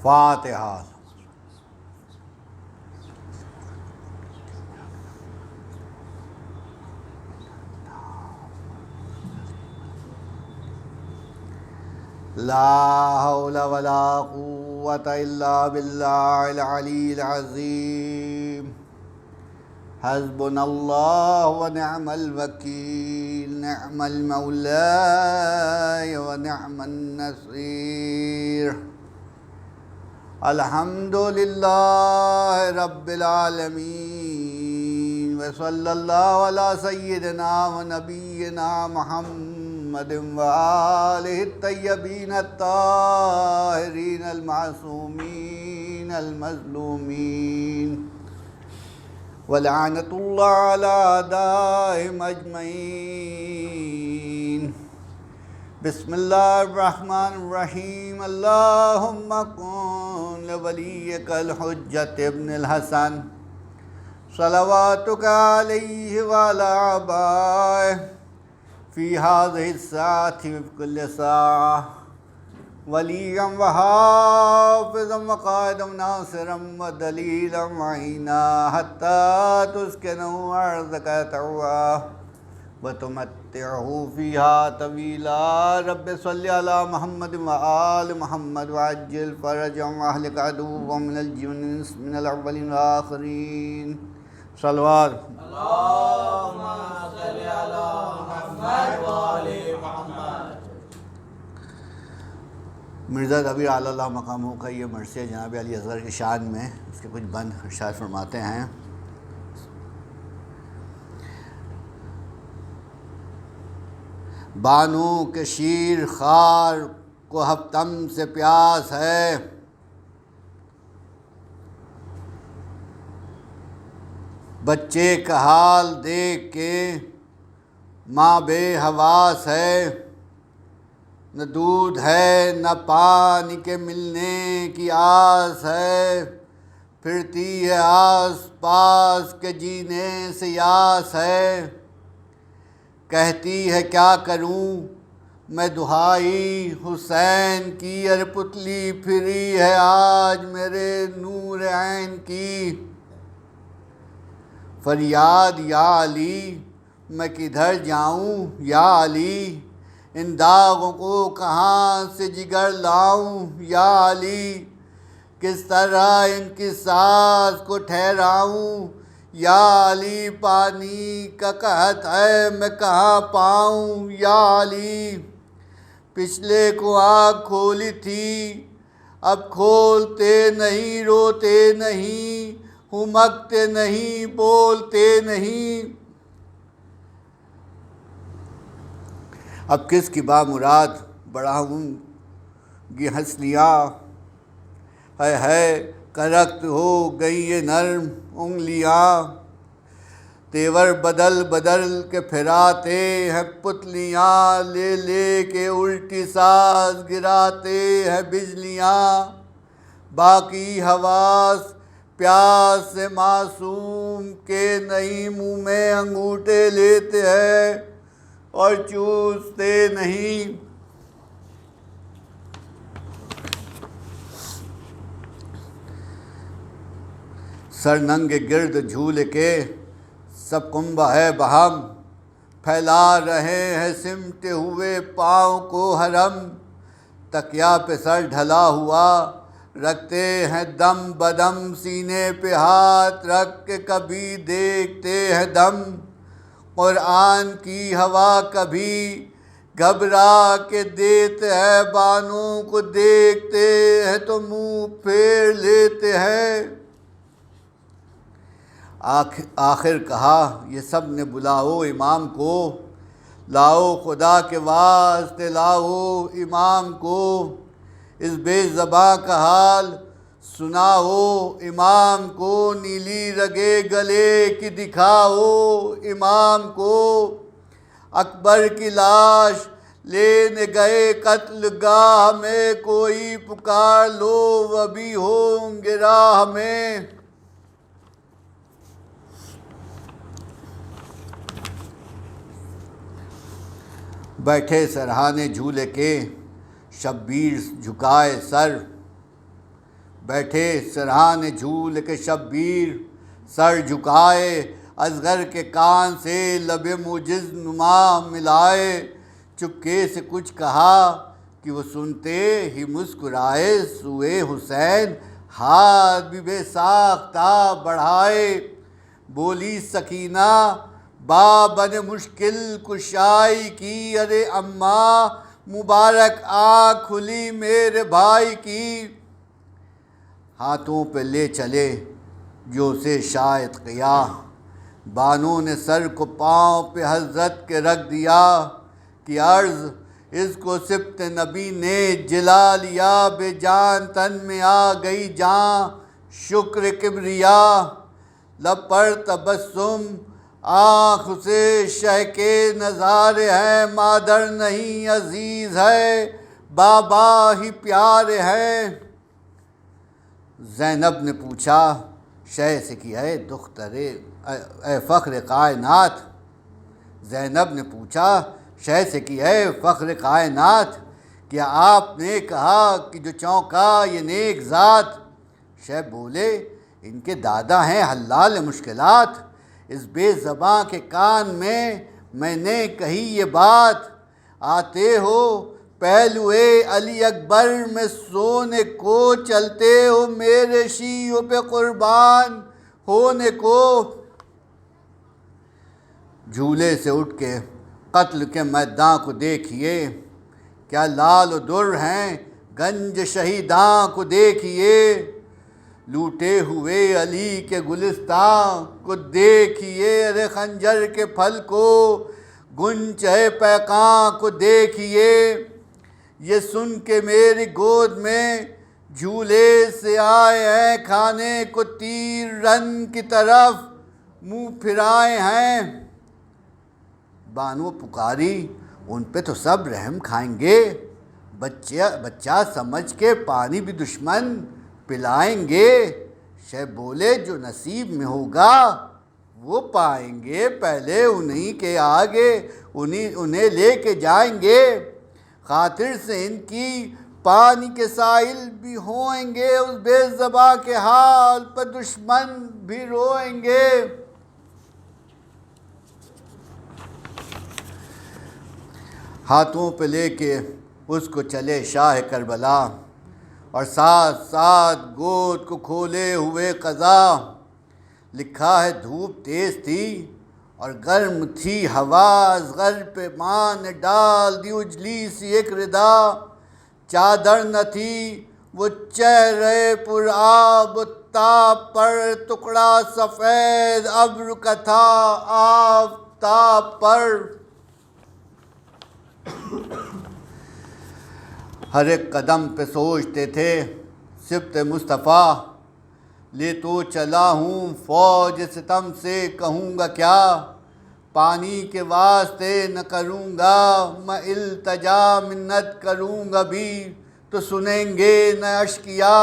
فاتحہ۔ لا حول ولا قوة الا باللہ العلی العظیم۔ حسبنا اللہ ونعم الوکیل، نعم المولا ونعم النصیر۔ الحمد للہ رب العالمین، وصلی اللہ علی سیدنا و نبینا محمد وآلہ الطیبین الطاہرین المعصومین المظلومین، ولعنۃ اللہ علی اعدائہم اجمعین۔ بسم اللہ الرحمن الرحیم۔ اللہم کن لولیک الحجۃ ابن الحسن صلواتک علیہ وعلی آبائہ فی ہذہ الساعۃ وفی کل ساعہ، ولیًا وحافظا وقائدا وناصرا ودلیلا معینا، حتی تسکنہ ارضک طوعا وتمتعہ فیہا طویلا۔ رب صلی علی محمد وآل محمد وعجل فرجهم واہلک عدوهم من الجن والانس من الاولین والآخرین۔ صلوات۔ اللہم صلی علی محمد وآل محمد۔ مرزا ظفیر اعلی اللہ مقامہ کا یہ مرثیہ جناب علی اصغر کی شان میں اس کے کچھ بند ارشاد فرماتے ہیں۔ بانو کے شیر خار کو ہفتم سے پیاس ہے، بچے کا حال دیکھ کے ماں بے حواس ہے، نہ دودھ ہے نہ پانی کے ملنے کی آس ہے، پھرتی ہے آس پاس کے جینے سے یاس ہے، کہتی ہے کیا کروں میں دہائی حسین کی، ارے پتلی پھری ہے آج میرے نور عین کی، فریاد یا علی میں کدھر جاؤں یا علی، ان داغوں کو کہاں سے جگر لاؤں یا علی، کس طرح ان کی ساز کو ٹھہراؤں یا علی، پانی کا قحط ہے میں کہاں پاؤں یا علی، پچھلے کو آنکھ کھولی تھی اب کھولتے نہیں، روتے نہیں ہمکتے نہیں بولتے نہیں، اب کس کی بامراد بڑھاؤں گی ہنسلیاں، ہے کرخت ہو گئی یہ نرم انگلیاں، تیور بدل بدل کے پھراتے ہیں پتلیاں، لے لے کے الٹی ساز گراتے ہیں بجلیاں، باقی حواس پیاس سے معصوم کے نہیں، منہ میں انگوٹھے لیتے ہیں اور چوستے نہیں، سر ننگے گرد جھول کے سب کنبہ ہے بہم، پھیلا رہے ہیں سمٹے ہوئے پاؤں کو حرم، تکیا پہ سر ڈھلا ہوا رکھتے ہیں دم بدم، سینے پہ ہاتھ رکھ کے کبھی دیکھتے ہیں دم، قرآن کی ہوا کبھی گھبرا کے دیتے ہیں، بانوں کو دیکھتے ہیں تو منہ پھیر لیتے ہیں، آخر کہا یہ سب نے بلاؤ امام کو، لاؤ خدا کے واسطے لاؤ امام کو، اس بے زباں کا حال سناؤ امام کو، نیلی رگے گلے کی دکھاؤ امام کو، اکبر کی لاش لینے گئے قتل گاہ میں، کوئی پکار لو وہ بھی ہوں گے راہ میں، بیٹھے سرہانے جھولے کے شبیر جھکائے سر، بیٹھے سرہانے جھول کے شبیر، سر جھکائے اصغر کے کان سے لب موجز نما ملائے، چپکے سے کچھ کہا کہ وہ سنتے ہی مسکرائے، سوئے حسین ہاتھ بھی بے ساختہ بڑھائے، بولی سکینہ بابن مشکل کشائی کی، ارے اماں مبارک آنکھ کھلی میرے بھائی کی، ہاتھوں پہ لے چلے جو سے شاید قیا، بانوں نے سر کو پاؤں پہ حضرت کے رکھ دیا، کہ عرض اس کو سبط نبی نے جلا لیا، بے جان تن میں آ گئی جان شکر کبریا، لب پر تبسم آنکھ سے شہ کے نظارے ہیں، مادر نہیں عزیز ہے بابا ہی پیارے ہیں، زینب نے پوچھا شہ سے کہ اے دخترے اے فخر کائنات، زینب نے پوچھا شہ سے کہ اے فخر کائنات، کیا آپ نے کہا کہ جو چونکا یہ نیک ذات، شہ بولے ان کے دادا ہیں حلال مشکلات، اس بے زباں کے کان میں نے کہی یہ بات، آتے ہو پہلوئے علی اکبر میں سونے کو، چلتے ہو میرے شیعوں پہ قربان ہونے کو، جھولے سے اٹھ کے قتل کے میدان کو دیکھیے، کیا لال و در ہیں گنج شہیداں کو دیکھیے، لوٹے ہوئے علی کے گلستان کو دیکھیے، ارے خنجر کے پھل کو گنچہ پیکان کو دیکھیے، یہ سن کے میری گود میں جھولے سے آئے ہیں، کھانے کو تیر رن کی طرف منہ پھرائے ہیں، بانو پکاری ان پہ تو سب رحم کھائیں گے، بچہ سمجھ کے پانی بھی دشمن پلائیں گے، شہ بولے جو نصیب میں ہوگا وہ پائیں گے، پہلے انہی کے آگے انہیں لے کے جائیں گے، خاطر سے ان کی پانی کے سائل بھی ہوئیں گے، اس بے زباں کے حال پر دشمن بھی روئیں گے، ہاتھوں پہ لے کے اس کو چلے شاہ کربلا، اور ساتھ ساتھ گود کو کھولے ہوئے قضا، لکھا ہے دھوپ تیز تھی اور گرم تھی ہوا، اصغر پہ ماں نے ڈال دی اجلی سی ایک ردا، چادر نہ تھی وہ چہرے پر آب تاب پر، ٹکڑا سفید ابر کا تھا آفتاب پر، ہر ایک قدم پہ سوچتے تھے سبط مصطفیٰ، لے تو چلا ہوں فوج ستم سے کہوں گا کیا، پانی کے واسطے نہ کروں گا میں التجا، منت کروں گا بھی تو سنیں گے نہ اشقیا،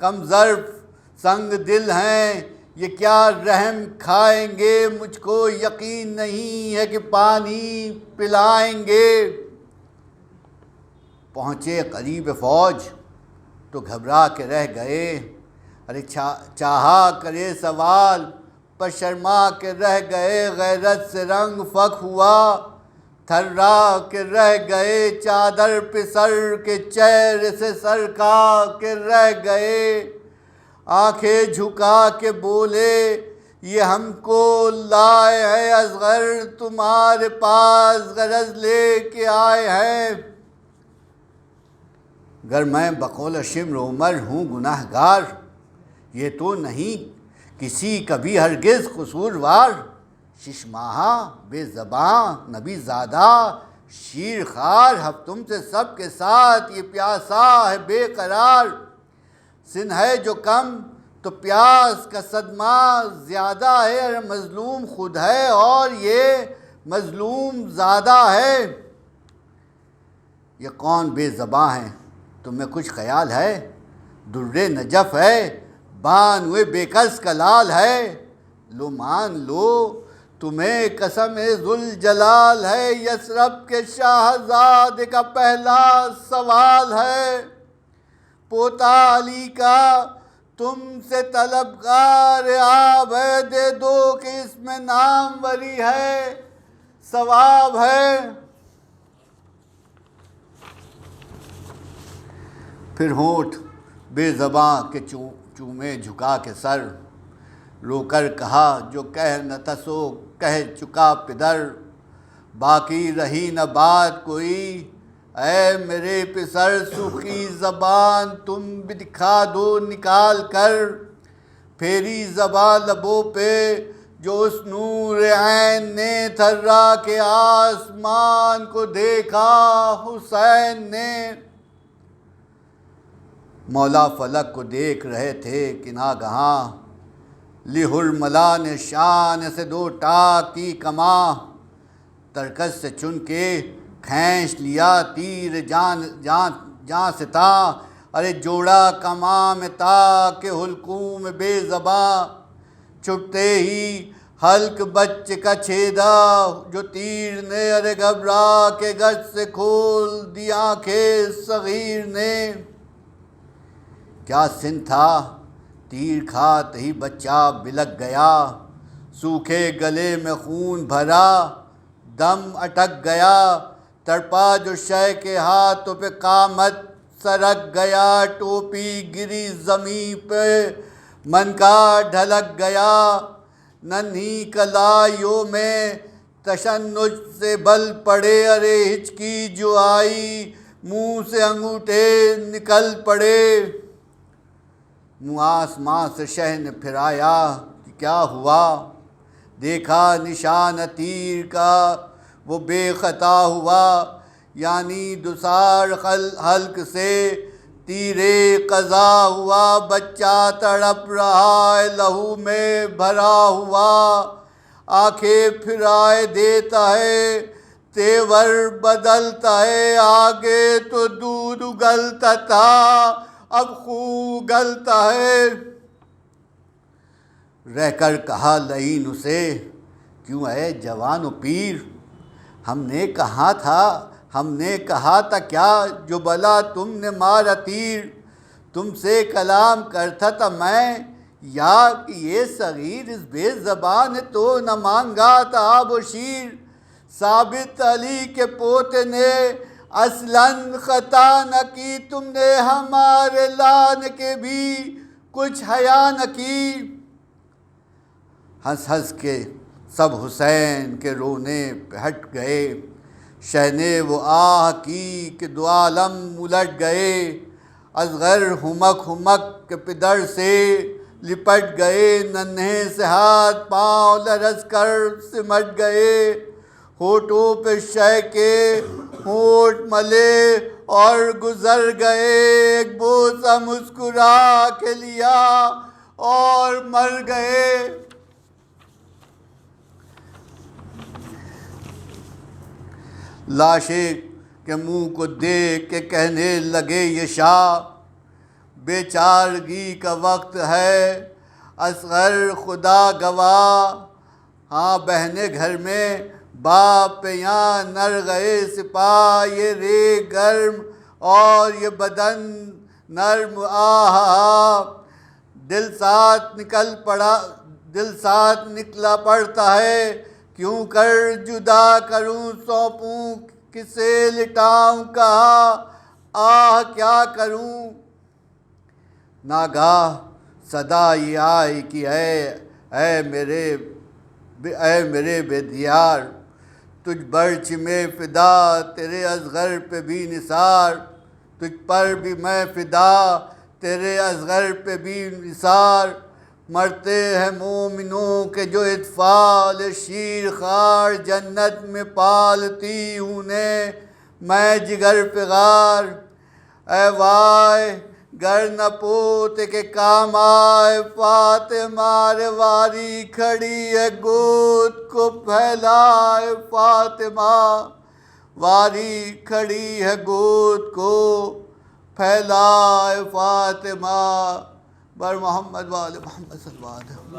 کم ظرف سنگ دل ہیں یہ کیا رحم کھائیں گے، مجھ کو یقین نہیں ہے کہ پانی پلائیں گے، پہنچے قریب فوج تو گھبرا کے رہ گئے، ارے چاہا کرے سوال پر شرما کے رہ گئے، غیرت سے رنگ فک ہوا تھرا کے رہ گئے، چادر پہ سر کے چہرے سے سرکا کے رہ گئے، آنکھیں جھکا کے بولے یہ ہم کو لائے ہیں اصغر تمہارے پاس غرض لے کے آئے ہیں، گر میں بقول شمر عمر ہوں گناہ گار، یہ تو نہیں کسی کبھی ہرگز قصوروار، شش ماہا بے زباں نبی زادہ شیر خوار، اب تم سے سب کے ساتھ یہ پیاسا ہے بے قرار، سن ہے جو کم تو پیاس کا صدمہ زیادہ ہے، ارے مظلوم خود ہے اور یہ مظلوم زادہ ہے، یہ کون بے زباں ہیں تمہیں کچھ خیال ہے، در نجف ہے بانوئے بے کس کا لال ہے، لو مان لو تمہیں قسم ذوالجلال ہے، یثرب کے شاہزادے کا پہلا سوال ہے، پوتا علی کا تم سے طلبگار آب ہے، دے دو کہ اس میں ناموری ہے، ثواب ہے۔ پھر ہونٹ بے زباں کے چومے جھکا کے سر، رو کر کہا جو کہہ نہ تسو کہہ چکا پدر، باقی رہی نہ بات کوئی اے میرے پسر، سوکھی زبان تم بھی دکھا دو نکال کر، پھیری زباں لبوں پہ جو اس نور عین نے، تھرا کے آسمان کو دیکھا حسین نے۔ مولا فلک کو دیکھ رہے تھے کہ ناگہاں، لہرملا نے شان سے دو ٹاک کی کماں، ترکش سے چن کے کھینچ لیا تیر جان سے تھا، ارے جوڑا کماں میں تا کہ حلقوم بے زباں، چھٹتے ہی حلق بچے کا چھیدا جو تیر نے، ارے گھبرا کے گچ سے کھول دی آنکھیں صغیر نے۔ کیا سن تھا تیر کھاتے ہی بچہ بلک گیا، سوکھے گلے میں خون بھرا دم اٹک گیا، تڑپا جو شے کے ہاتھوں پہ قامت سرک گیا، ٹوپی گری زمین پہ من کا ڈھلک گیا، ننھی کلائیوں میں تشنج سے بل پڑے، ارے ہچکی جو آئی منہ سے انگوٹھے نکل پڑے۔ منہ آسمان سے شہ نے پھرایا کہ کیا ہوا، دیکھا نشان تیر کا وہ بے خطا ہوا، یعنی دوسار حلق سے تیرے قضا ہوا، بچہ تڑپ رہا ہے لہو میں بھرا ہوا، آنکھیں پھرائے دیتا ہے تیور بدلتا ہے، آگے تو دودھ اگلتا تھا اب خون گلتا ہے۔ رہ کر کہا لعین اسے کیوں اے جوان و پیر، ہم نے کہا تھا کیا جو بلا تم نے مارا تیر، تم سے کلام کرتا تھا میں یا کہ یہ صغیر اس بے زبان تو نہ مانگا تھا آب و شیر، ثابت علی کے پوتے نے اصلاً خطا نہ کی، تم نے ہمارے لان کے بھی کچھ حیا نہ کی۔ ہنس ہنس کے سب حسین کے رونے پہ ہٹ گئے، شہ نے وہ آہ کی کہ دو عالم الٹ گئے، اصغر ہمک کے پدر سے لپٹ گئے، ننھے سے ہاتھ پاؤں لرز کر سمٹ گئے، ہونٹوں پہ شہ کے ہونٹ ملے اور گزر گئے، ایک بوسہ مسکرا کے لیا اور مر گئے۔ لاشیں کے منہ کو دیکھ کے کہنے لگے یہ شاہ، بیچارگی کا وقت ہے اصغر خدا گواہ، ہاں بہنے گھر میں باپ پہ یہاں نر گئے سپاہ، یہ ریگ گرم اور یہ بدن نرم آہا، دل ساتھ نکلا پڑتا ہے، کیوں کر جدا کروں سونپوں کسے لٹاؤں کہاں، آہ کیا کروں۔ ناگاہ صدا یہ آئی کہ اے میرے بے دیار، تجھ برچ میں فدا تیرے اصغر پہ بھی نثار، تجھ پر بھی میں فدا تیرے اصغر پہ بھی نثار، مرتے ہیں مومنوں کے جو اطفال شیر خار، جنت میں پالتی انہیں میں جگر پہ غار، اے وائے گر نہ پوتے کے کام آئے فاطمہ، رے واری کھڑی ہے گود کو پھیلائے فاطمہ، واری کھڑی ہے گود کو پھیلائے فاطمہ، بر محمد وآل محمد صلی اللہ علیہ وسلم۔